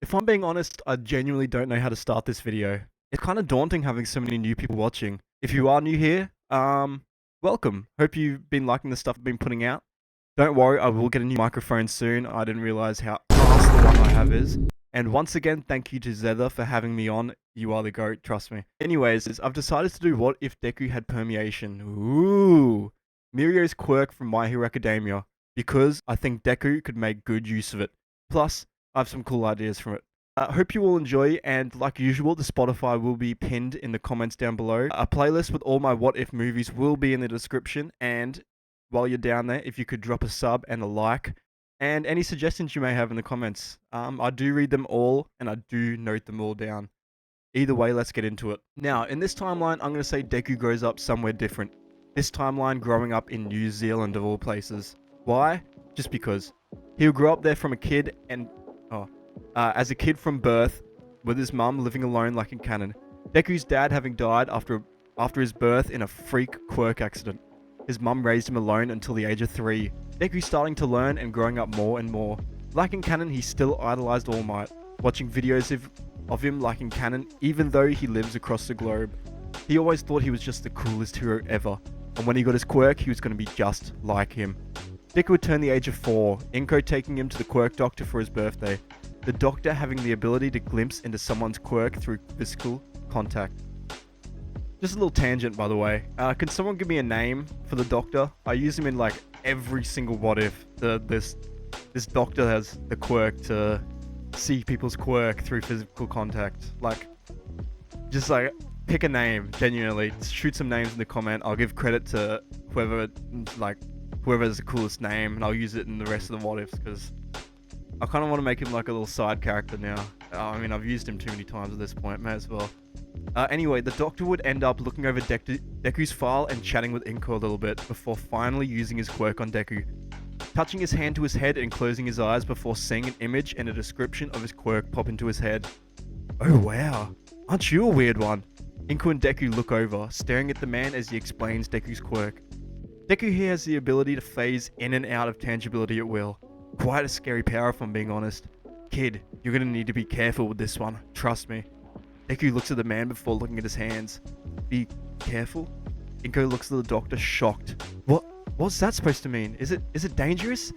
If I'm being honest, I genuinely don't know how to start this video. It's kind of daunting having so many new people watching. If you are new here, welcome. Hope you've been liking the stuff I've been putting out. Don't worry, I will get a new microphone soon. I didn't realize how ass the one I have is. And once again, thank you to xehther for having me on. You are the GOAT, trust me. Anyways, I've decided to do what if Deku had permeation. Ooh. Mirio's quirk from My Hero Academia. Because I think Deku could make good use of it. Plus, I have some cool ideas from it. Hope you all enjoy, and like usual, the Spotify will be pinned in the comments down below. A playlist with all my what if movies will be in the description, and while you're down there, if you could drop a sub and a like, and any suggestions you may have in the comments. I do read them all, and I do note them all down. Either way, let's get into it. Now, in this timeline, I'm going to say Deku grows up somewhere different. This timeline growing up in New Zealand of all places. Why? Just because. He'll grow up there from a kid and... as a kid from birth, with his mum living alone like in canon. Deku's dad having died after his birth in a freak quirk accident. His mum raised him alone until the age of 3. Deku's starting to learn and growing up more and more. Like in canon, he still idolized All Might, watching videos of him like in canon, even though he lives across the globe. He always thought he was just the coolest hero ever, and when he got his quirk, he was going to be just like him. Deku would turn the age of 4, Inko taking him to the quirk doctor for his birthday. The doctor having the ability to glimpse into someone's quirk through physical contact. Just a little tangent, by the way. Can someone give me a name for the doctor? I use him in like every single what if. This doctor has the quirk to see people's quirk through physical contact. Like, just like pick a name. Genuinely, shoot some names in the comment. I'll give credit to whoever has the coolest name, and I'll use it in the rest of the what ifs because I kind of want to make him like a little side character now. I mean, I've used him too many times at this point, may as well. Anyway, the doctor would end up looking over Deku's file and chatting with Inko a little bit before finally using his quirk on Deku. Touching his hand to his head and closing his eyes before seeing an image and a description of his quirk pop into his head. Oh wow, aren't you a weird one? Inko and Deku look over, staring at the man as he explains Deku's quirk. Deku here has the ability to phase in and out of tangibility at will. Quite a scary power if I'm being honest. Kid, you're gonna need to be careful with this one, trust me. Deku looks at the man before looking at his hands. Be careful? Inko looks at the doctor shocked. What's that supposed to mean? Is it dangerous?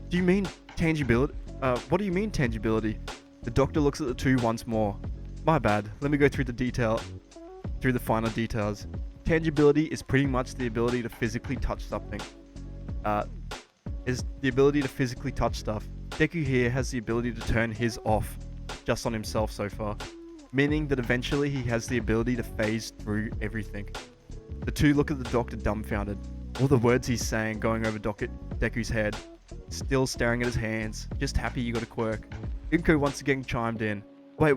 Do you mean tangibility? What do you mean tangibility? The doctor looks at the two once more. My bad, let me go through the final details. Tangibility is pretty much the ability to physically touch something. Deku here has the ability to turn his off, just on himself so far, meaning that eventually he has the ability to phase through everything. The two look at the doctor dumbfounded. All the words he's saying going over Deku's head, still staring at his hands, just happy you got a quirk. Inko once again chimed in. Wait,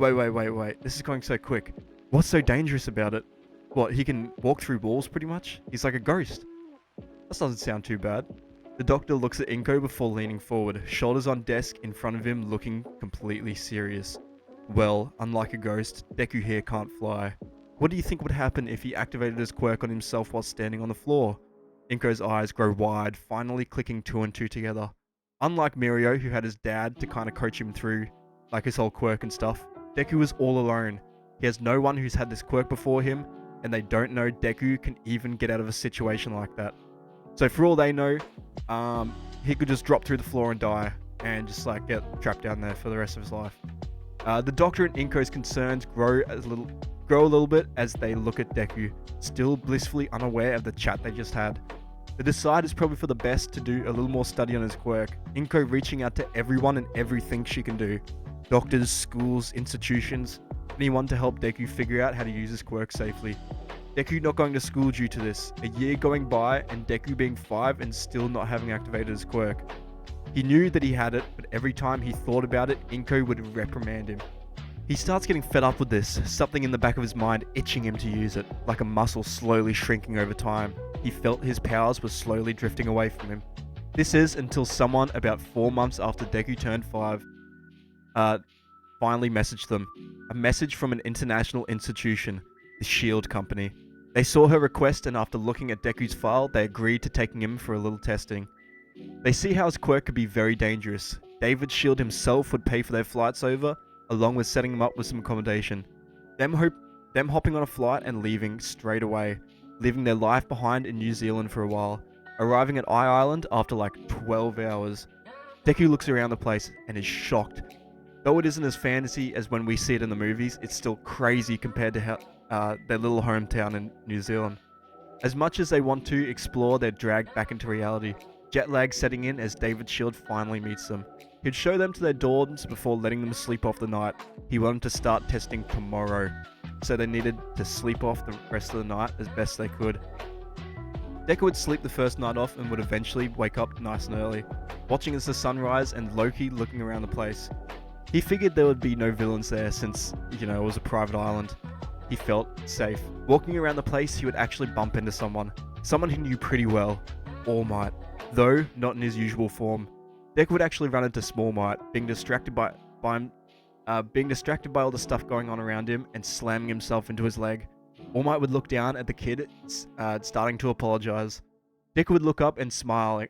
this is going so quick. What's so dangerous about it? What, he can walk through walls pretty much? He's like a ghost. That doesn't sound too bad. The doctor looks at Inko before leaning forward, shoulders on desk in front of him looking completely serious. Well, unlike a ghost, Deku here can't fly. What do you think would happen if he activated his quirk on himself while standing on the floor? Inko's eyes grow wide, finally clicking 2 and 2 together. Unlike Mirio, who had his dad to kind of coach him through, like his whole quirk and stuff, Deku was all alone. He has no one who's had this quirk before him, and they don't know Deku can even get out of a situation like that. So for all they know, he could just drop through the floor and die, and just like get trapped down there for the rest of his life. The doctor and Inko's concerns grow a little bit as they look at Deku, still blissfully unaware of the chat they just had. They decide it's probably for the best to do a little more study on his quirk. Inko reaching out to everyone and everything she can do. Doctors, schools, institutions, anyone to help Deku figure out how to use his quirk safely. Deku not going to school due to this, a year going by and Deku being 5 and still not having activated his quirk. He knew that he had it, but every time he thought about it, Inko would reprimand him. He starts getting fed up with this, something in the back of his mind itching him to use it, like a muscle slowly shrinking over time. He felt his powers were slowly drifting away from him. This is until someone about 4 months after Deku turned 5 finally messaged them. A message from an international institution, the Shield Company. They saw her request and after looking at Deku's file, they agreed to taking him for a little testing. They see how his quirk could be very dangerous. David Shield himself would pay for their flights over, along with setting him up with some accommodation. Them hopping on a flight and leaving straight away, leaving their life behind in New Zealand for a while, arriving at Island after like 12 hours. Deku looks around the place and is shocked. Though it isn't as fantasy as when we see it in the movies, it's still crazy compared to their little hometown in New Zealand. As much as they want to explore, they're dragged back into reality. Jet lag setting in as David's shield finally meets them. He'd show them to their dorms before letting them sleep off the night. He wanted to start testing tomorrow, so they needed to sleep off the rest of the night as best they could. Deku would sleep the first night off and would eventually wake up nice and early, watching as the sun rise and Loki looking around the place. He figured there would be no villains there since, it was a private island. He felt safe. Walking around the place, he would actually bump into someone he knew pretty well, All Might, though not in his usual form. Deku would actually run into Small Might, being distracted by all the stuff going on around him and slamming himself into his leg. All Might would look down at the kid, starting to apologize. Deku would look up and smile.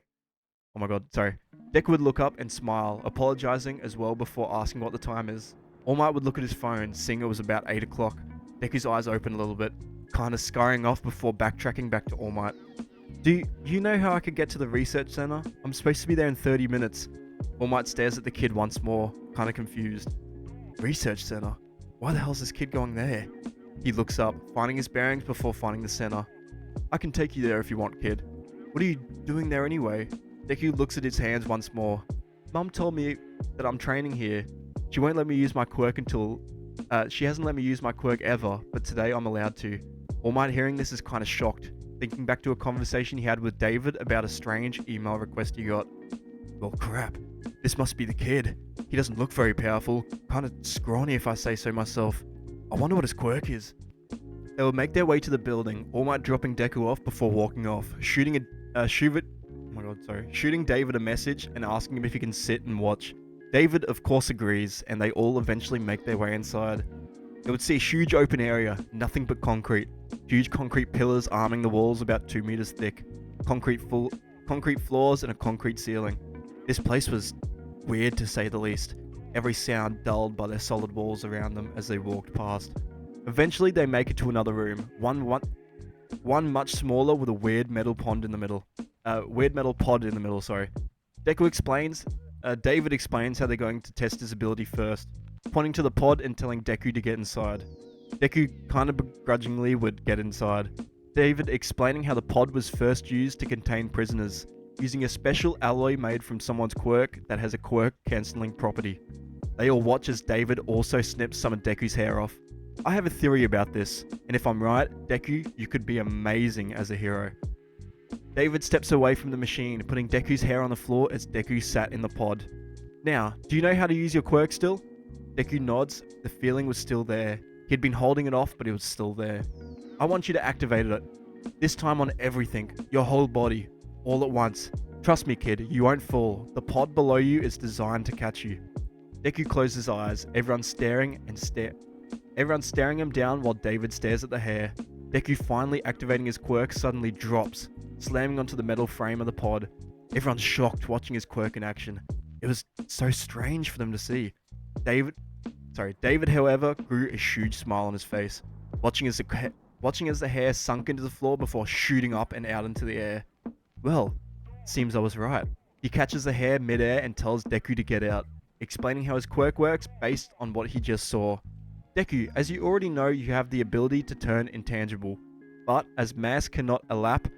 Deku would look up and smile, apologizing as well before asking what the time is. All Might would look at his phone, seeing it was about 8 o'clock. Deku's eyes opened a little bit, kind of scurrying off before backtracking back to All Might. Do you know how I could get to the research center? I'm supposed to be there in 30 minutes. All Might stares at the kid once more, kind of confused. Research center? Why the hell's this kid going there? He looks up, finding his bearings before finding the center. I can take you there if you want, kid. What are you doing there anyway? Deku looks at his hands once more. Mum told me that I'm training here. She won't let me use my quirk she hasn't let me use my quirk ever, but today I'm allowed to. All Might hearing this is kind of shocked, thinking back to a conversation he had with David about a strange email request he got. Well, crap. This must be the kid. He doesn't look very powerful, kind of scrawny if I say so myself. I wonder what his quirk is. They will make their way to the building, All Might dropping Deku off before walking off, shooting David a message and asking him if he can sit and watch. David of course agrees, and they all eventually make their way inside. They would see a huge open area, nothing but concrete. Huge concrete pillars arming the walls about 2 meters thick. Concrete floors and a concrete ceiling. This place was weird to say the least, every sound dulled by their solid walls around them as they walked past. Eventually they make it to another room, one much smaller with a weird metal pod in the middle, David explains how they're going to test his ability first, pointing to the pod and telling Deku to get inside. Deku kind of begrudgingly would get inside. David explaining how the pod was first used to contain prisoners, using a special alloy made from someone's quirk that has a quirk cancelling property. They all watch as David also snips some of Deku's hair off. I have a theory about this, and if I'm right, Deku, you could be amazing as a hero. David steps away from the machine, putting Deku's hair on the floor as Deku sat in the pod. Now, do you know how to use your quirk still? Deku nods. The feeling was still there. He'd been holding it off, but it was still there. I want you to activate it. This time on everything, your whole body, all at once. Trust me, kid, you won't fall. The pod below you is designed to catch you. Deku closes his eyes, everyone staring him down while David stares at the hair. Deku finally activating his quirk suddenly drops, slamming onto the metal frame of the pod. Everyone's shocked watching his quirk in action. It was so strange for them to see. David, however, grew a huge smile on his face, watching as the hair sunk into the floor before shooting up and out into the air. Well, seems I was right. He catches the hair mid-air and tells Deku to get out, explaining how his quirk works based on what he just saw. Deku, as you already know, you have the ability to turn intangible, but as mass cannot elapse.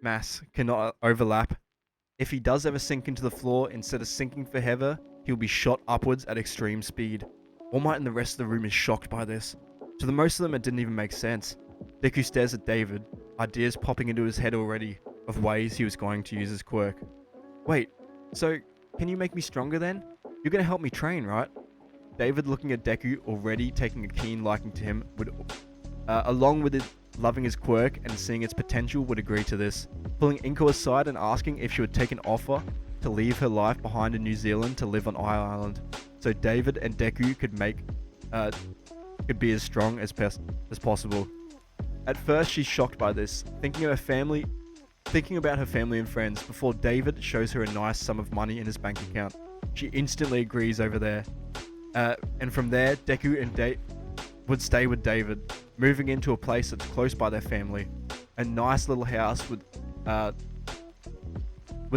Mass cannot overlap. If he does ever sink into the floor, instead of sinking for Heather, he'll be shot upwards at extreme speed. All Might and the rest of the room is shocked by this. To the most of them, it didn't even make sense. Deku stares at David, ideas popping into his head already of ways he was going to use his quirk. Wait, so can you make me stronger then? You're gonna help me train, right? David, looking at Deku, already taking a keen liking to him, along with it loving his quirk and seeing its potential, would agree to this, pulling Inko aside and asking if she would take an offer to leave her life behind in New Zealand to live on Island, so David and Deku could be as strong as possible. At first, she's shocked by this, thinking of her family Thinking about her family and friends before David shows her a nice sum of money in his bank account. She instantly agrees over there. And from there, Deku and would stay with David, moving into a place that's close by their family. A nice little house with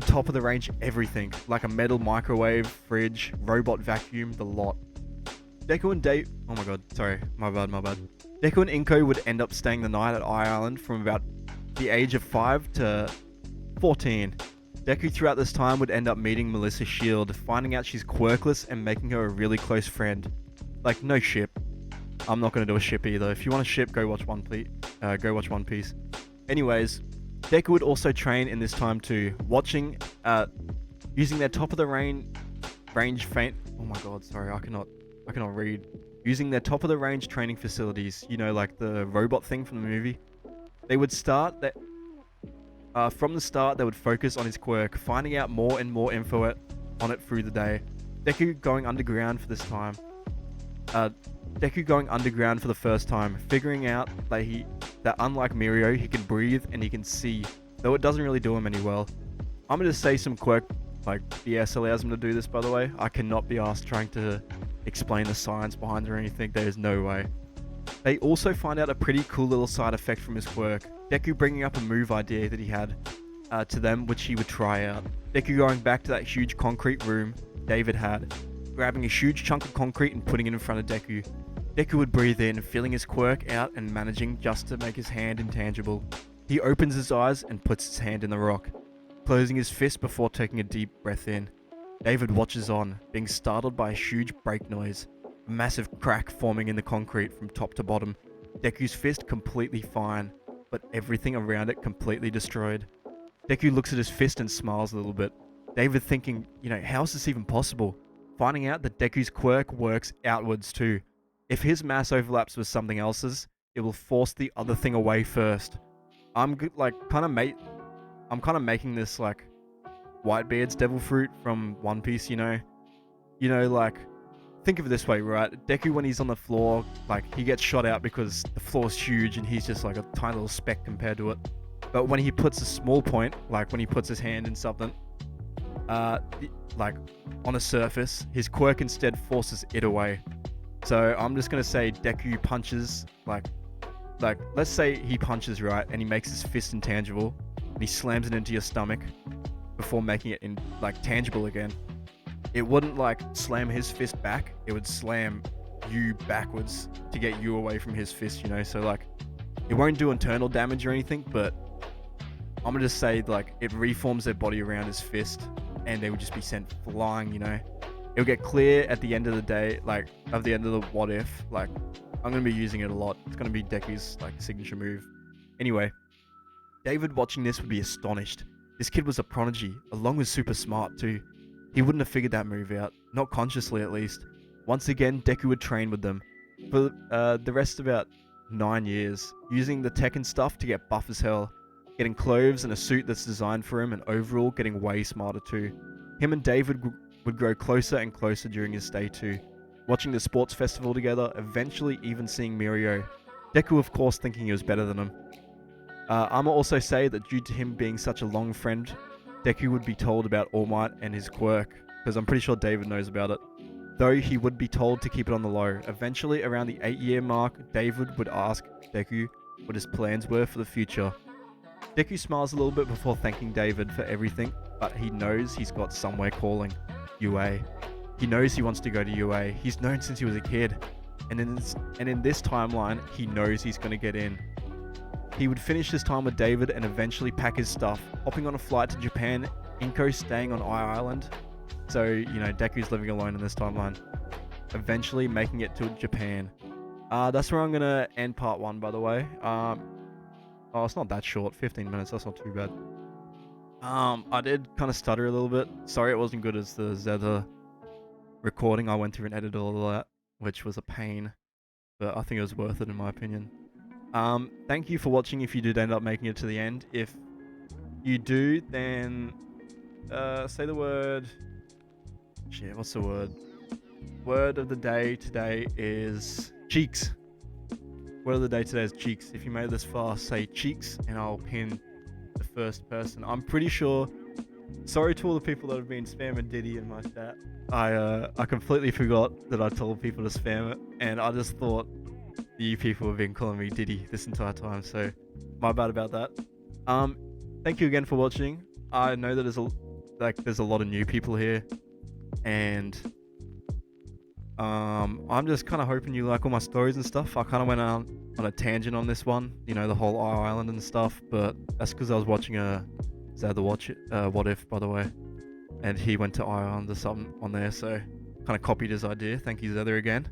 top of the range everything, like a metal microwave, fridge, robot vacuum, the lot. Deku and oh my god, sorry, my bad. Deku and Inko would end up staying the night at Island from about the age of 5 to 14. Deku throughout this time would end up meeting Melissa Shield, finding out she's quirkless and making her a really close friend. Like, no ship. I'm not going to do a ship either. If you want a ship, go watch One Piece. Anyways, Deku would also train in this time too, using their top of the range faint. Oh my god, sorry, I cannot read. Using their top of the range training facilities, you know, like the robot thing from the movie. They would start that. From the start, they would focus on his quirk, finding out more and more info on it through the day. Deku going underground for this time. Deku going underground for the first time, figuring out that unlike Mirio, he can breathe and he can see, though it doesn't really do him any well. I'm going to say some quirk, like BS allows him to do this, by the way. I cannot be asked trying to explain the science behind it or anything. There is no way. They also find out a pretty cool little side effect from his quirk. Deku bringing up a move idea that he had to them, which he would try out. Deku going back to that huge concrete room David had, grabbing a huge chunk of concrete and putting it in front of Deku. Deku would breathe in, feeling his quirk out and managing just to make his hand intangible. He opens his eyes and puts his hand in the rock, closing his fist before taking a deep breath in. David watches on, being startled by a huge break noise, a massive crack forming in the concrete from top to bottom. Deku's fist completely fine, but everything around it completely destroyed. Deku looks at his fist and smiles a little bit. David thinking, how is this even possible? Finding out that Deku's quirk works outwards too. If his mass overlaps with something else's, it will force the other thing away first. I'm kind of making this like Whitebeard's devil fruit from One Piece, think of it this way, right? Deku, when he's on the floor, he gets shot out because the floor's huge and he's just like a tiny little speck compared to it. But when he puts a small point, like when he puts his hand in something, on a surface, his quirk instead forces it away. So I'm just gonna say Deku punches, let's say he punches, right, and he makes his fist intangible, and he slams it into your stomach before making it tangible again. It wouldn't slam his fist back, it would slam you backwards to get you away from his fist, so it won't do internal damage or anything, but I'm gonna just say it reforms their body around his fist and they would just be sent flying, It'll get clear at the end of the day, at the end of the what if, I'm gonna be using it a lot. It's gonna be Deku's signature move. Anyway, David watching this would be astonished. This kid was a prodigy, along with super smart too. He wouldn't have figured that move out, not consciously at least. Once again, Deku would train with them for the rest of about 9 years, using the tech and stuff to get buff as hell, getting clothes and a suit that's designed for him, and overall getting way smarter too. Him and David would grow closer and closer during his stay too, watching the sports festival together, eventually even seeing Mirio. Deku of course thinking he was better than him. I'ma also say that due to him being such a long friend, Deku would be told about All Might and his quirk, because I'm pretty sure David knows about it. Though he would be told to keep it on the low. Eventually, around the 8-year mark, David would ask Deku what his plans were for the future. Deku smiles a little bit before thanking David for everything, but he knows he's got somewhere calling. UA. He knows he wants to go to UA. He's known since he was a kid. And in this timeline, he knows he's going to get in. He would finish his time with David and eventually pack his stuff, hopping on a flight to Japan, Inko staying on Island. So, Deku's living alone in this timeline. Eventually making it to Japan. That's where I'm going to end part 1, by the way. It's not that short. 15 minutes. That's not too bad. I did kind of stutter a little bit. Sorry it wasn't good as the xehther recording. I went through and edited all of that, which was a pain. But I think it was worth it in my opinion. Thank you for watching if you did end up making it to the end. If you do, then say the word. Shit, what's the word? Word of the day today is cheeks. Word of the day today is cheeks. If you made it this far, say cheeks, and I'll pin the first person. I'm pretty sure. Sorry to all the people that have been spamming Diddy in my chat. I completely forgot that I told people to spam it, and I just thought you people have been calling me Diddy this entire time. So my bad about that. Thank you again for watching. I know that there's a lot of new people here, and I'm just kind of hoping you like all my stories and stuff. I kind of went on a tangent on this one, you know, the whole island and stuff, but that's because I was watching xehther What If, by the way, and he went to Ireland or something on there, so kind of copied his idea. Thank you, xehther, again.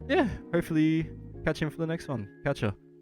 Yeah, hopefully catch him for the next one. Catch ya.